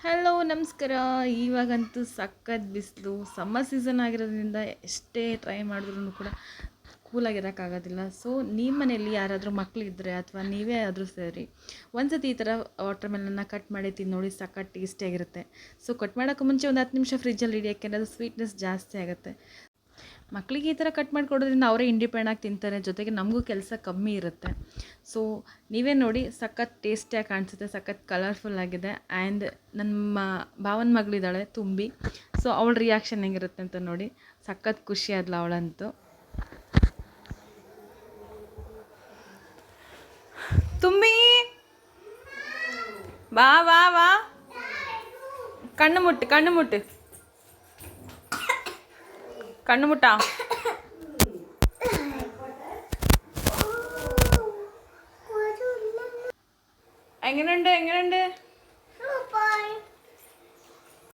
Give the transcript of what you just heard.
Hello ನಮಸ್ಕಾರ. ಇವಾಗಂತೂ ಸಖತ್ ಬಿಸಿಲು, ಸಮ್ಮರ್ ಸೀಸನ್ ಆಗಿರೋದ್ರಿಂದ ಎಷ್ಟೇ ಟ್ರೈ ಮಾಡಿದ್ರೂ ಕೂಡ ಕೂಲಾಗಿರೋಕ್ಕಾಗೋದಿಲ್ಲ. ಸೊ ನಿಮ್ಮ ಮನೆಯಲ್ಲಿ ಯಾರಾದರೂ ಮಕ್ಕಳಿದ್ದರೆ ಅಥವಾ ನೀವೇ ಆದರೂ ಸರಿ, ಒಂದು ಸತಿ ಈ ಥರ ವಾಟರ್ ಮೆಲನ್ನ ಕಟ್ ಮಾಡಿ ತಿಂದು ನೋಡಿ, ಸಖತ್ ಟೇಸ್ಟಿಯಾಗಿರುತ್ತೆ. ಸೊ ಕಟ್ ಮಾಡೋಕ್ಕೂ ಮುಂಚೆ ಒಂದು 10 ನಿಮಿಷ ಫ್ರಿಜ್ಜಲ್ಲಿ ಇಡಿ, ಯಾಕೆಂದರೆ ಅದು ಸ್ವೀಟ್ನೆಸ್ ಜಾಸ್ತಿ ಆಗುತ್ತೆ. ಮಕ್ಕಳಿಗೆ ಈ ಥರ ಕಟ್ ಮಾಡಿಕೊಡೋದ್ರಿಂದ ಅವರೇ ಇಂಡಿಪೆಂಡ್ ಆಗಿ ತಿಂತಾರೆ, ಜೊತೆಗೆ ನಮಗೂ ಕೆಲಸ ಕಮ್ಮಿ ಇರುತ್ತೆ. ಸೊ ನೀವೇ ನೋಡಿ, ಸಖತ್ ಟೇಸ್ಟಿಯಾಗಿ ಕಾಣಿಸುತ್ತೆ, ಸಖತ್ ಕಲರ್ಫುಲ್ ಆಗಿದೆ. ಆ್ಯಂಡ್ ನಮ್ಮ ಭಾವನ ಮಗಳಿದ್ದಾಳೆ ತುಂಬಿ, ಸೊ ಅವಳ ರಿಯಾಕ್ಷನ್ ಹೆಂಗಿರುತ್ತೆ ಅಂತ ನೋಡಿ. ಸಖತ್ ಖುಷಿ ಆದ್ಲ ಅವಳಂತೂ. ತುಂಬಿ ಬಾ ಬಾ ಬಾ, ಕಣ್ಣು ಮುಟ್ಟು ಕಣ್ಣು ಮುಟ್ಟು ಕಣ್ಣು ಮುಟ್ಟ. എങ്ങനെയുണ്ട്?